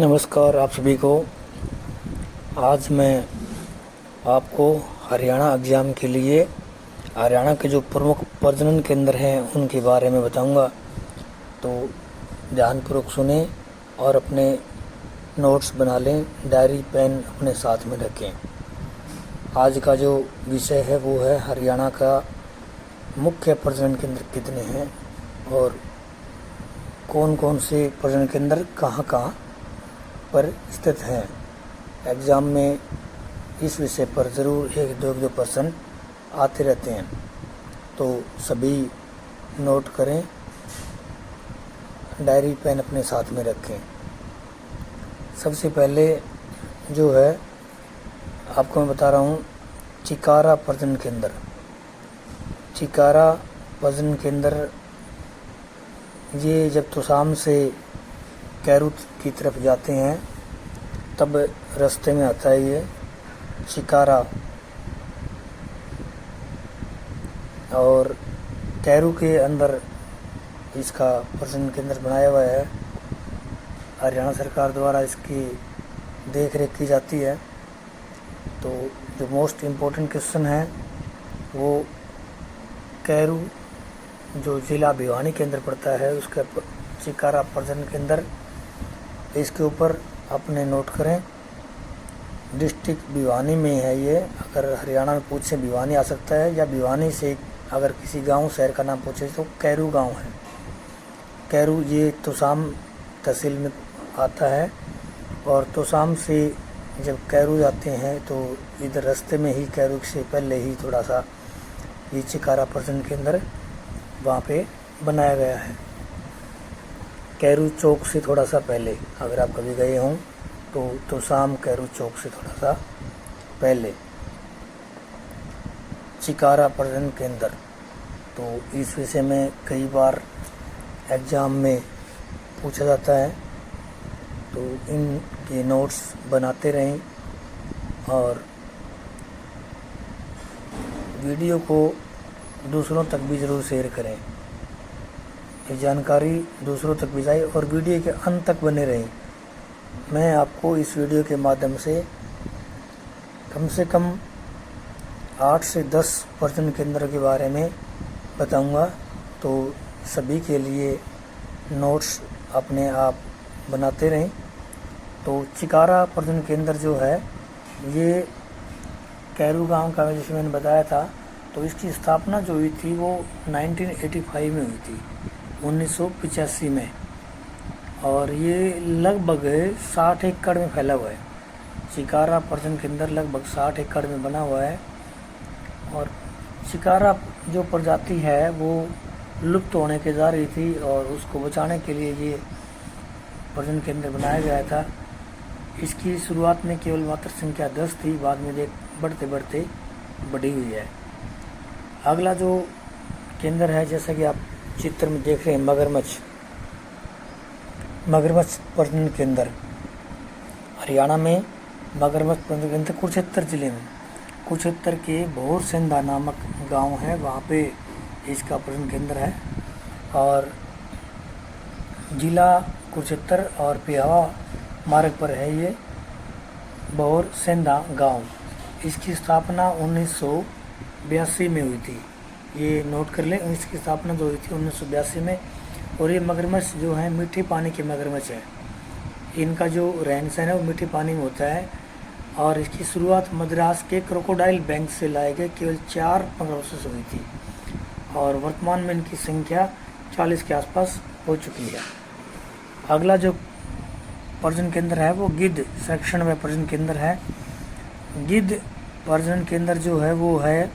नमस्कार आप सभी को। आज मैं आपको हरियाणा एग्ज़ाम के लिए हरियाणा के जो प्रमुख प्रजनन केंद्र हैं उनके बारे में बताऊंगा, तो ध्यानपूर्वक सुने और अपने नोट्स बना लें, डायरी पेन अपने साथ में रखें। आज का जो विषय है वो है हरियाणा का मुख्य प्रजनन केंद्र कितने हैं और कौन कौन से प्रजनन केंद्र कहाँ कहाँ पर स्थित हैं। एग्ज़ाम में इस विषय पर ज़रूर एक दो प्रश्न आते रहते हैं, तो सभी नोट करें, डायरी पेन अपने साथ में रखें। सबसे पहले जो है आपको मैं बता रहा हूँ चिकारा प्रजनन केंद्र। चिकारा प्रजनन केंद्र ये जब तोशाम से कैरू की तरफ जाते हैं तब रास्ते में आता है ये चिकारा, और कैरू के अंदर इसका प्रजनन केंद्र बनाया हुआ है। हरियाणा सरकार द्वारा इसकी देख रेख की जाती है। तो जो मोस्ट इम्पोर्टेंट क्वेश्चन है वो कैरू जो ज़िला भिवानी केंद्र पड़ता है उसका चिकारा प्रजनन केंद्र, इसके ऊपर अपने नोट करें। डिस्ट्रिक्ट भिवानी में है ये। अगर हरियाणा में पूछे भिवानी आ सकता है, या भिवानी से अगर किसी गांव शहर का नाम पूछे तो कैरू गांव है। कैरू ये तोशाम तहसील में आता है, और तोशाम से जब कैरू जाते हैं तो इधर रास्ते में ही कैरू से पहले ही थोड़ा सा ये चिकारा प्रजनन केंद्र वहाँ पे बनाया गया है। कैरू चौक से थोड़ा सा पहले, अगर आप कभी गए हों तो तोशाम कैरू चौक से थोड़ा सा पहले चिकारा प्रजनन केंद्र। तो इस विषय में कई बार एग्ज़ाम में पूछा जाता है, तो इनके नोट्स बनाते रहें और वीडियो को दूसरों तक भी ज़रूर शेयर करें। ये जानकारी दूसरों तक भी जाए और वीडियो के अंत तक बने रहें। मैं आपको इस वीडियो के माध्यम से कम 8 से 10 प्रजनन केंद्र के बारे में बताऊंगा, तो सभी के लिए नोट्स अपने आप बनाते रहें। तो चिकारा प्रजनन केंद्र जो है ये कैरू गांव का, जैसे मैंने बताया था, तो इसकी स्थापना जो हुई थी वो 1985 में हुई थी, 1985 में, और ये लगभग 60 एकड़ में फैला हुआ है। चिकारा प्रजनन केंद्र लगभग 60 एकड़ में बना हुआ है। और चिकारा जो प्रजाति है वो लुप्त होने के जा रही थी, और उसको बचाने के लिए ये प्रजनन केंद्र बनाया गया था। इसकी शुरुआत में केवल मात्र संख्या 10 थी, बाद में बढ़ते बढ़ते बढ़ी हुई है। अगला जो केंद्र है, जैसा कि आप चित्र में देख रहे हैं, मगरमच्छ प्रजनन केंद्र। हरियाणा में मगरमच्छ प्रजनन केंद्र कुरुक्षेत्र जिले में, कुरुक्षेत्र के भोर सेंधा नामक गांव है, वहाँ पे इसका प्रजनन केंद्र है। और जिला कुरुक्षेत्र और पिहावा मार्ग पर है ये भोर सेंधा गांव। इसकी स्थापना 1982 में हुई थी, ये नोट कर लें। इसकी स्थापना जो हुई थी 1982 में। और ये मगरमच्छ जो है मीठे पानी के मगरमच्छ है। इनका जो रहन सहन है वो मीठे पानी में होता है। और इसकी शुरुआत मद्रास के क्रोकोडाइल बैंक से लाए गए केवल 4 मगरमच्छ से हुई थी, और वर्तमान में इनकी संख्या 40 के आसपास हो चुकी है। अगला जो प्रजनन केंद्र है वो गिद्ध संरक्षण में प्रजनन केंद्र है। गिद्ध प्रजनन केंद्र जो है वो है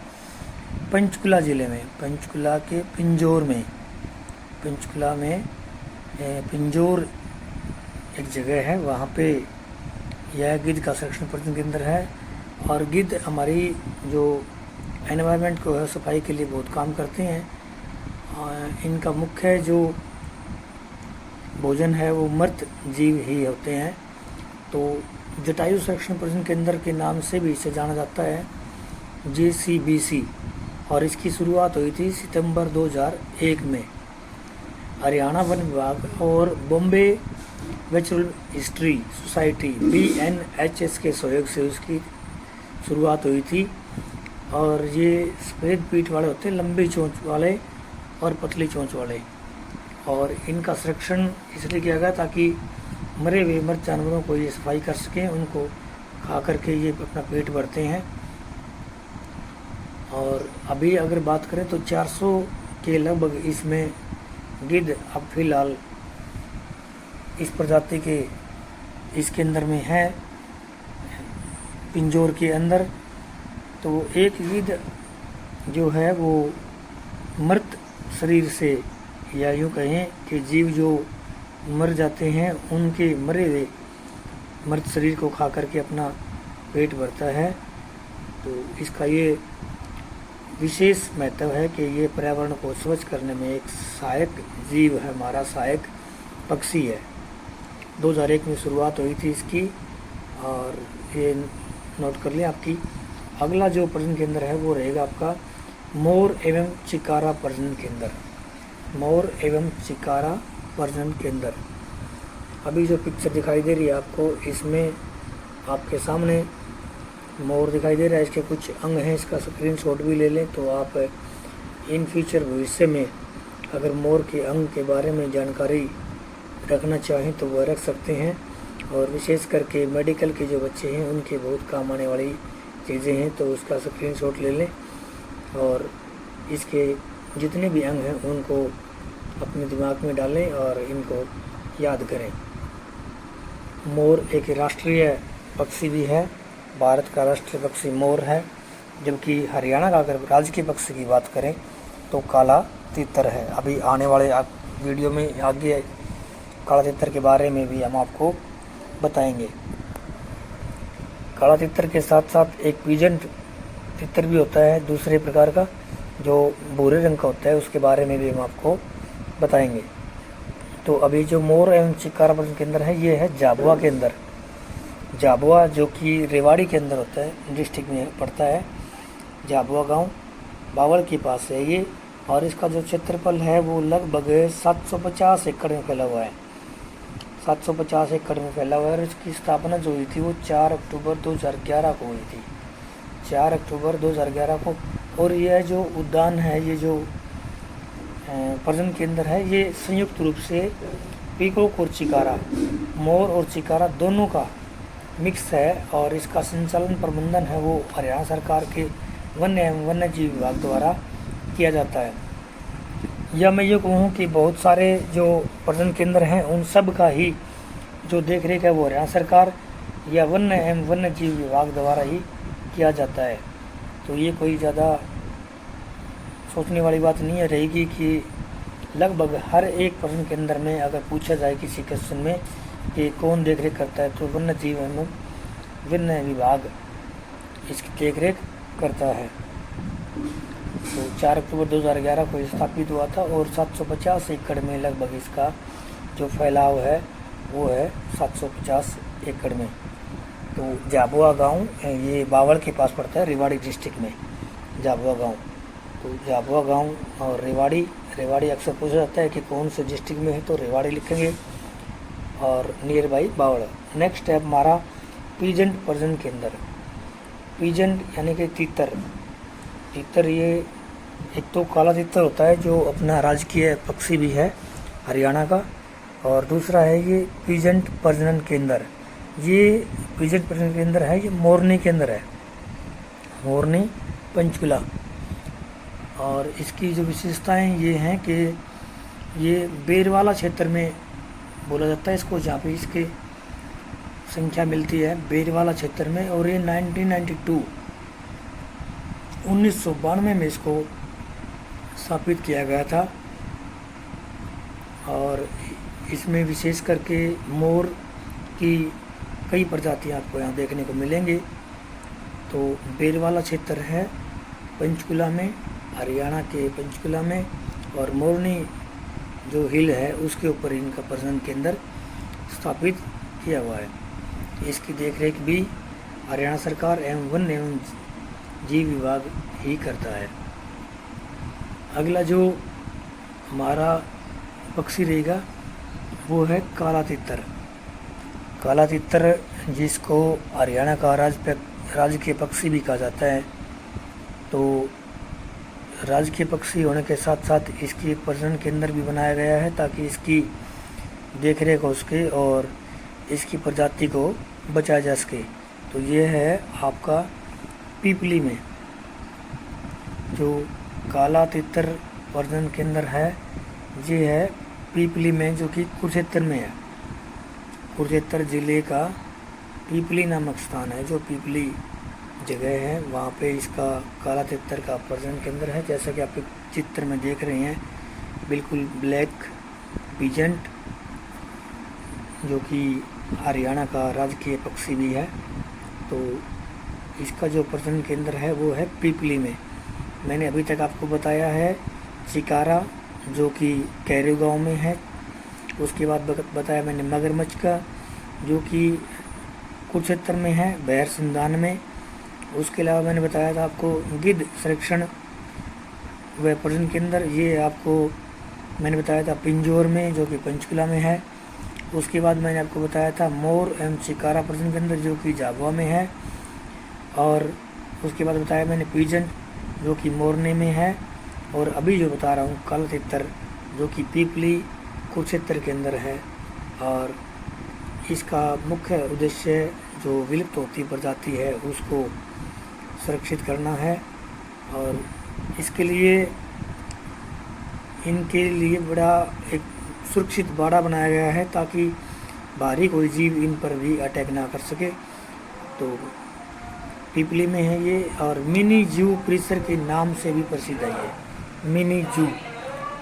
पंचकुला जिले में, पंचकुला के पिंजौर में। पंचकुला में पिंजौर एक जगह है, वहाँ पे यह गिद्ध का संरक्षण प्रजनन केंद्र है। और गिद्ध हमारी जो एनवायरनमेंट को है सफाई के लिए बहुत काम करते हैं। इनका मुख्य जो भोजन है वो मृत जीव ही होते हैं। तो जटायु संरक्षण प्रजनन केंद्र के नाम से भी इसे जाना जाता है, JCBC। और इसकी शुरुआत हुई थी सितंबर 2001 में। हरियाणा वन विभाग और Bombay natural history society BNHS के सहयोग से उसकी शुरुआत हुई थी। और ये सफ़ेद पीठ वाले होते हैं, लंबी चोंच वाले और पतली चोंच वाले, और इनका संरक्षण इसलिए किया गया ताकि मरे हुए मृत जानवरों को ये सफाई कर सकें, उनको खा करके ये अपना पेट भरते हैं। और अभी अगर बात करें तो 400 के लगभग इसमें गिद्ध अब फिलहाल इस प्रजाति के इसके अंदर में है, पिंजौर के अंदर। तो एक गिद्ध जो है वो मृत शरीर से, या यूँ कहें कि जीव जो मर जाते हैं उनके मरे हुए मृत शरीर को खा करके अपना पेट भरता है। तो इसका ये विशेष महत्व है कि ये पर्यावरण को स्वच्छ करने में एक सहायक जीव है, हमारा सहायक पक्षी है। 2001 में शुरुआत हुई थी इसकी, और ये नोट कर लें आपकी। अगला जो प्रजनन केंद्र है वो रहेगा आपका मोर एवं चिकारा प्रजनन केंद्र। मोर एवं चिकारा प्रजनन केंद्र। अभी जो पिक्चर दिखाई दे रही है आपको, इसमें आपके सामने मोर दिखाई दे रहा है, इसके कुछ अंग हैं, इसका स्क्रीनशॉट भी ले लें तो आप इन फ्यूचर भविष्य में अगर मोर के अंग के बारे में जानकारी रखना चाहें तो वह रख सकते हैं। और विशेष करके मेडिकल के जो बच्चे हैं उनके बहुत काम आने वाली चीज़ें हैं, तो उसका स्क्रीनशॉट ले लें और इसके जितने भी अंग हैं उनको अपने दिमाग में डालें और इनको याद करें। मोर एक राष्ट्रीय पक्षी भी है, भारत का राष्ट्रीय पक्षी मोर है, जबकि हरियाणा का अगर राज्य के पक्षी की बात करें तो काला तीतर है। अभी आने वाले वीडियो में आगे काला तीतर के बारे में भी हम आपको बताएंगे। काला तीतर के साथ साथ एक पीजेंट तीतर भी होता है दूसरे प्रकार का, जो भूरे रंग का होता है, उसके बारे में भी हम आपको बताएंगे। तो अभी जो मोर एवं चिकारा प्रजनन केंद्र है ये है झाबुआ के अंदर। झाबुआ जो कि रेवाड़ी के अंदर होता है, डिस्ट्रिक्ट में पड़ता है। झाबुआ गांव बावल के पास है ये, और इसका जो क्षेत्रफल है वो लगभग 750 एकड़ में फैला हुआ है। 750 एकड़ में फैला हुआ है। और इसकी स्थापना जो हुई थी वो 4 अक्टूबर 2011 को हुई थी, 4 अक्टूबर 2011 को। और यह जो उद्यान है, ये जो प्रजनन केंद्र है, ये संयुक्त रूप से पीकॉक और चिकारा, मोर और चिकारा दोनों का मिक्स है। और इसका संचालन प्रबंधन है वो हरियाणा सरकार के वन्य एवं वन्य जीव विभाग द्वारा किया जाता है। या मैं ये कहूँ कि बहुत सारे जो प्रजनन केंद्र हैं उन सब का ही जो देख रेख है वो हरियाणा सरकार या वन्य एवं वन्य जीव विभाग द्वारा ही किया जाता है। तो ये कोई ज़्यादा सोचने वाली बात नहीं है रहेगी कि लगभग हर एक प्रजनन केंद्र में अगर पूछा जाए किसी क्वेश्चन में कि कौन देख रेख करता है, तो वन्य जीव एवं वन्य विभाग इसकी देख रेख करता है। तो 4 अक्टूबर 2011 को स्थापित हुआ था और 750 एकड़ में लगभग इसका जो फैलाव है वो है 750 एकड़ में। तो झाबुआ गांव ये बावल के पास पड़ता है, रेवाड़ी डिस्ट्रिक्ट में झाबुआ गांव। तो झाबुआ गांव और रेवाड़ी अक्सर पूछा जाता है कि कौन से डिस्ट्रिक्ट में है, तो रेवाड़ी लिखेंगे और नियर बाई बावड़। नेक्स्ट है हमारा पीजेंट प्रजनन केंद्र। पीजेंट यानी कि तीतर ये एक तो काला तीतर होता है जो अपना राजकीय पक्षी भी है हरियाणा का, और दूसरा है ये पीजेंट प्रजनन केंद्र। ये पीजेंट प्रजनन केंद्र है, ये मोरनी केंद्र है, मोरनी पंचकुला। और इसकी जो विशेषताएं ये हैं कि ये बेरवाला क्षेत्र में बोला जाता है इसको, जहाँ पे इसकी संख्या मिलती है बेरवाला क्षेत्र में। और ये 1992 में इसको स्थापित किया गया था। और इसमें विशेष करके मोर की कई प्रजातियां आपको यहाँ देखने को मिलेंगी। तो बेरवाला क्षेत्र है पंचकुला में, हरियाणा के पंचकुला में, और मोरनी जो हिल है उसके ऊपर इनका प्रजनन केंद्र स्थापित किया हुआ है। इसकी देखरेख भी हरियाणा सरकार एवं वन एवं जीव विभाग ही करता है। अगला जो हमारा पक्षी रहेगा वो है काला तीतर। काला तितर जिसको हरियाणा का राजकीय पक्षी भी कहा जाता है, तो राजकीय पक्षी होने के साथ साथ इसकी एक प्रजनन केंद्र भी बनाया गया है ताकि इसकी देखरेख हो सके और इसकी प्रजाति को बचाया जा सके। तो ये है आपका पीपली में जो काला तितर प्रजनन केंद्र है, ये है पीपली में, जो कि कुरुक्षेत्र में है। कुरुक्षेत्र जिले का पीपली नामक स्थान है, जो पीपली जगह है, वहाँ पे इसका काला तितर का प्रजनन केंद्र है। जैसा कि आप चित्र में देख रहे हैं, बिल्कुल ब्लैक पीजेंट, जो कि हरियाणा का राजकीय पक्षी भी है। तो इसका जो प्रजनन केंद्र है वो है पीपली में। मैंने अभी तक आपको बताया है चिकारा, जो कि कैरू गांव में है। उसके बाद बताया मैंने मगरमच्छ का, जो कि कुरुक्षेत्र में है, बहर सिंधान में। उसके अलावा मैंने बताया था आपको गिद्ध संरक्षण व प्रजनन केंद्र, ये आपको मैंने बताया था पिंजौर में, जो कि पंचकुला में है। उसके बाद मैंने आपको बताया था मोर एवं चिकारा प्रजनन केंद्र, जो कि झाबुआ में है। और उसके बाद बताया मैंने पीजन, जो कि मोरने में है। और अभी जो बता रहा हूँ काला तितर, जो कि पीपली कुरुक्षेत्र के अंदर है। और इसका मुख्य उद्देश्य जो विलुप्त होती प्रजाति है उसको सुरक्षित करना है, और इसके लिए इनके लिए बड़ा एक सुरक्षित बाड़ा बनाया गया है ताकि बाहरी कोई जीव इन पर भी अटैक ना कर सके। तो पीपली में है ये, और मिनी जू परिसर के नाम से भी प्रसिद्ध है ये। मिनी जू,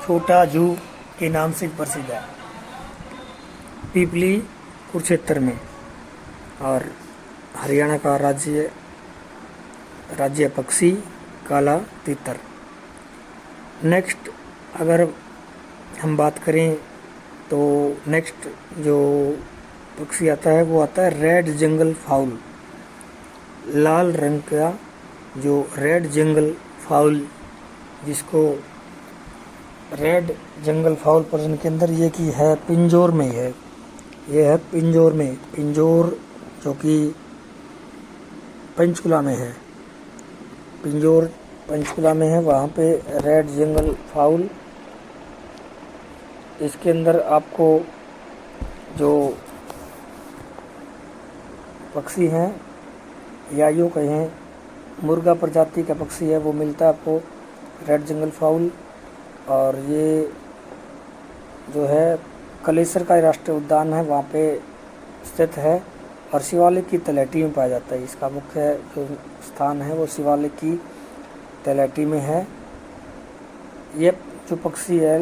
छोटा जू के नाम से प्रसिद्ध है पीपली कुरुक्षेत्र में। और हरियाणा का राज्य पक्षी काला तितर। नेक्स्ट अगर हम बात करें तो नेक्स्ट जो पक्षी आता है वो आता है रेड जंगल फाउल। लाल रंग का जो रेड जंगल फाउल, जिसको रेड जंगल फाउल प्रजनन केंद्र ये की है पिंजौर में है। ये है पिंजौर में, पिंजौर जो कि पंचकुला में है। पिंजौर पंचकुला में है, वहाँ पे रेड जंगल फाउल। इसके अंदर आपको जो पक्षी हैं या यूँ कहें मुर्गा प्रजाति का पक्षी है वो मिलता है आपको, रेड जंगल फाउल। और ये जो है कलेसर का राष्ट्रीय उद्यान है, वहाँ पे स्थित है और शिवालिक की तलहटी में पाया जाता है। इसका मुख्य जो स्थान है वो शिवालिक की तलहटी में है। ये जो पक्षी है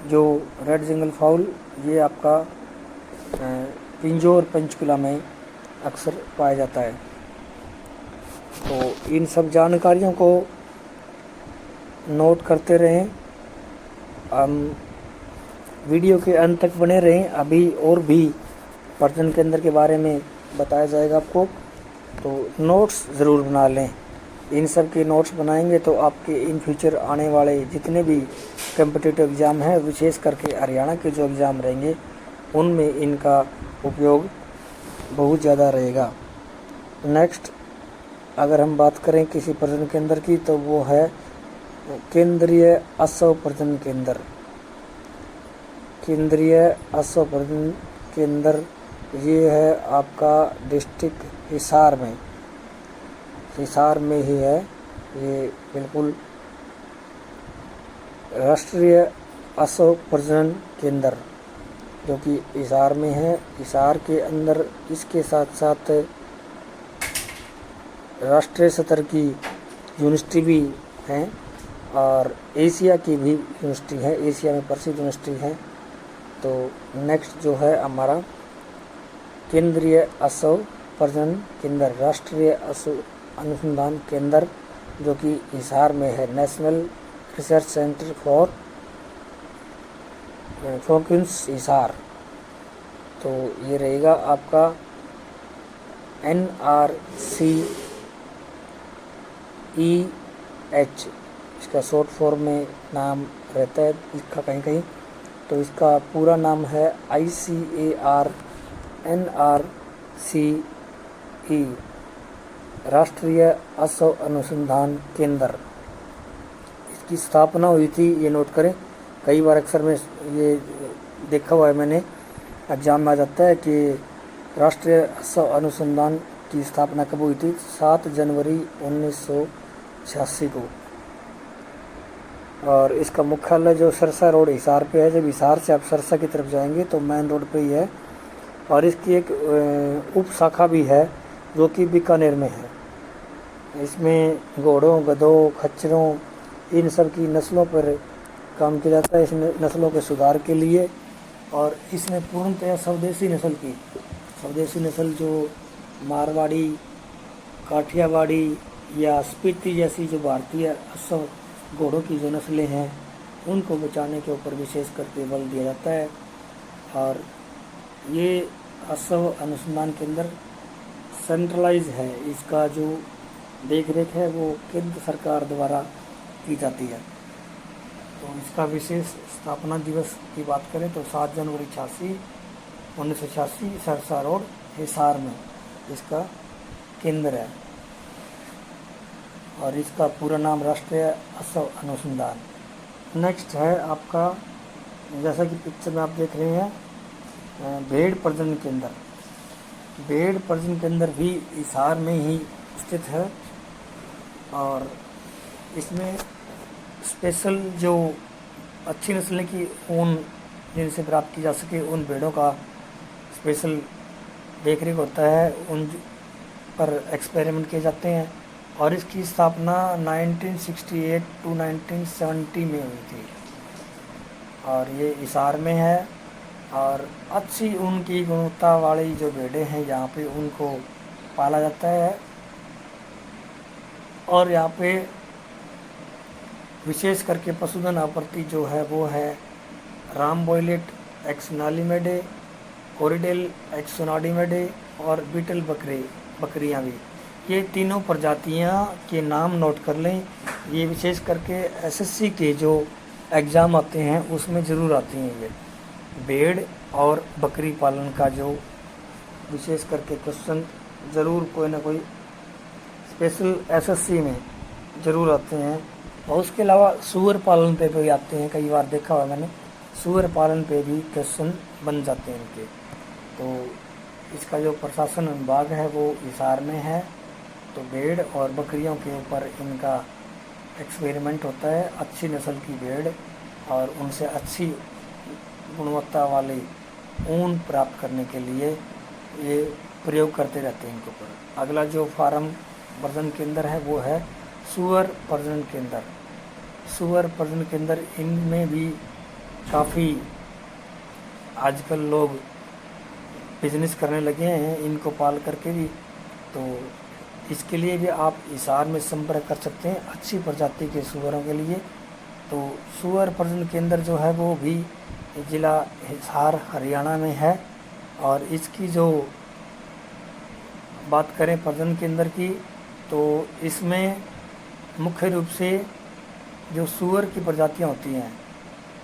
जो रेड जंगल फाउल, ये आपका पिंजौर पंचकुला में अक्सर पाया जाता है। तो इन सब जानकारियों को नोट करते रहें, हम वीडियो के अंत तक बने रहें। अभी और भी प्रजनन केंद्र के बारे में बताया जाएगा आपको, तो नोट्स ज़रूर बना लें। इन सब के नोट्स बनाएंगे तो आपके इन फ्यूचर आने वाले जितने भी कॉम्पिटिटिव एग्ज़ाम हैं, विशेष करके हरियाणा के जो एग्ज़ाम रहेंगे, उनमें इनका उपयोग बहुत ज़्यादा रहेगा। नेक्स्ट अगर हम बात करें किसी प्रजनन केंद्र की, तो वो है केंद्रीय असव प्रजनन केंद्र। केंद्रीय असव प्रजनन केंद्र ये है आपका डिस्ट्रिक्ट हिसार में, हिसार में ही है ये, बिल्कुल राष्ट्रीय असव प्रजनन केंद्र जो कि हिसार में है। हिसार के अंदर इसके साथ साथ राष्ट्रीय स्तर की यूनिवर्सिटी भी हैं और एशिया की भी यूनिवर्सिटी है, एशिया में प्रसिद्ध यूनिवर्सिटी है। तो नेक्स्ट जो है हमारा केंद्रीय असव प्रजनन केंद्र, राष्ट्रीय असव अनुसंधान केंद्र, जो कि हिसार में है, नेशनल रिसर्च सेंटर फॉर फोकिंस हिसार। तो ये रहेगा आपका NRCEH, इसका शॉर्ट फॉर्म में नाम रहता है लिखा कहीं कहीं। तो इसका पूरा नाम है ICARNRCE, राष्ट्रीय असव अनुसंधान केंद्र। इसकी स्थापना हुई थी, ये नोट करें, कई बार अक्सर में ये देखा हुआ है मैंने, एग्जाम में आ जाता है कि राष्ट्रीय असव अनुसंधान की स्थापना कब हुई थी? 7 जनवरी 1986 को। और इसका मुख्यालय जो सरसा रोड हिसार पे है, जब हिसार से आप सरसा की तरफ जाएंगे तो मेन रोड पे ही है। और इसकी एक उप शाखा भी है जो कि बीकानेर में है। इसमें घोड़ों, गधों, खच्चरों, इन सब की नस्लों पर काम किया जाता है, इस नस्लों के सुधार के लिए। और इसमें पूर्णतः स्वदेशी नस्ल जो मारवाड़ी, काठियावाड़ी या स्पीति जैसी जो भारतीय असव घोड़ों की जो नस्लें हैं, उनको बचाने के ऊपर विशेष करके बल दिया जाता है। और ये असव अनुसंधान केंद्र सेंट्रलाइज है, इसका जो देख रेख है वो केंद्र सरकार द्वारा की जाती है। तो इसका विशेष स्थापना दिवस की बात करें तो 7 जनवरी 1986 सरसा रोड हिसार में इसका केंद्र है। और इसका पूरा नाम राष्ट्रीय असव अनुसंधान। नेक्स्ट है आपका, जैसा कि पिक्चर में आप देख रहे हैं, भेड़ प्रजनन केंद्र। भेड़ प्रजनन केंद्र भी हिसार में ही स्थित है। और इसमें स्पेशल जो अच्छी नस्ल की ऊन जिनसे प्राप्त की जा सके, उन भेड़ों का स्पेशल देख रेख होता है, उन पर एक्सपेरिमेंट किए जाते हैं। और इसकी स्थापना 1968 to 1970 में हुई थी। और ये हिसार में है। और अच्छी ऊन की गुणवत्ता वाली जो भेड़ें हैं यहाँ पे उनको पाला जाता है। और यहाँ पे विशेष करके पशुधन आपूर्ति जो है वो है रामबोयलेट एक्स नालीमेडे, कोरिडेल एक्स सोनाडीमेडे और बीटल बकरियाँ भी। ये तीनों प्रजातियाँ के नाम नोट कर लें। ये विशेष करके एसएससी के जो एग्ज़ाम आते हैं उसमें ज़रूर आती हैं। ये भेड़ और बकरी पालन का जो विशेष करके क्वेश्चन ज़रूर कोई ना कोई स्पेशल एसएससी में ज़रूर आते हैं। और उसके अलावा सूअर पालन पे भी आते हैं, कई बार देखा हुआ मैंने, सूअर पालन पे भी क्वेश्चन बन जाते हैं इनके। तो इसका जो प्रशासन विभाग है वो हिसार में है। तो भेड़ और बकरियों के ऊपर इनका एक्सपेरिमेंट होता है। अच्छी नस्ल की भेड़ और उनसे अच्छी गुणवत्ता वाली ऊन प्राप्त करने के लिए ये प्रयोग करते रहते हैं इनके ऊपर। अगला जो फार्म प्रजनन केंद्र है वो है सूअर प्रजनन केंद्र। सूअर प्रजनन केंद्र, इनमें भी काफ़ी आजकल लोग बिजनेस करने लगे हैं इनको पाल करके भी। तो इसके लिए भी आप हिसार में संपर्क कर सकते हैं अच्छी प्रजाति के सूअरों के लिए। तो सूअर प्रजनन केंद्र जो है वो भी जिला हिसार हरियाणा में है। और इसकी जो बात करें प्रजनन केंद्र की, तो इसमें मुख्य रूप से जो सूअर की प्रजातियां होती हैं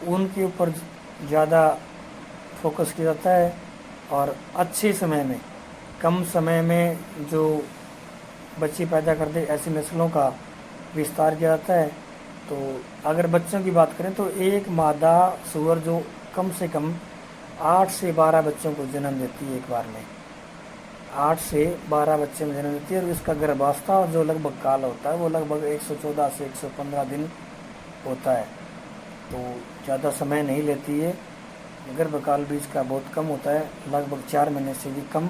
उनके ऊपर ज़्यादा फोकस किया जाता है। और अच्छे समय में, कम समय में जो बच्चे पैदा कर दे ऐसी नस्लों का विस्तार किया जाता है। तो अगर बच्चों की बात करें तो एक मादा सूअर जो कम से कम 8 से 12 बच्चों को जन्म देती है एक बार में, 8 से 12 बच्चे में जन्म देती है। और इसका गर्भावस्था जो लगभग काल होता है वो लगभग 114 से 115 दिन होता है। तो ज़्यादा समय नहीं लेती है। गर्भकाल भी इसका बहुत कम होता है, लगभग 4 महीने से भी कम।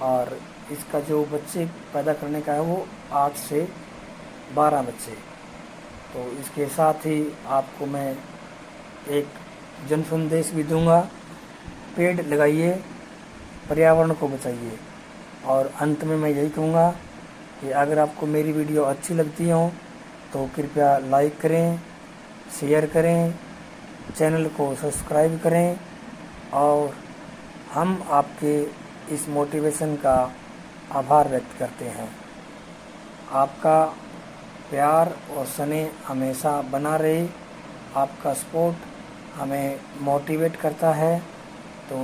और इसका जो बच्चे पैदा करने का है वो 8 से 12 बच्चे। तो इसके साथ ही आपको मैं एक जन संदेश भी दूंगा, पेड़ लगाइए, पर्यावरण को बचाइए। और अंत में मैं यही कहूँगा कि अगर आपको मेरी वीडियो अच्छी लगती हो तो कृपया लाइक करें, शेयर करें, चैनल को सब्सक्राइब करें। और हम आपके इस मोटिवेशन का आभार व्यक्त करते हैं। आपका प्यार और स्नेह हमेशा बना रहे, आपका सपोर्ट हमें मोटिवेट करता है। तो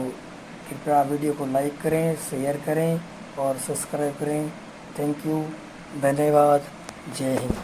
कृपया वीडियो को लाइक करें, शेयर करें और सब्सक्राइब करें। थैंक यू, धन्यवाद, जय हिंद।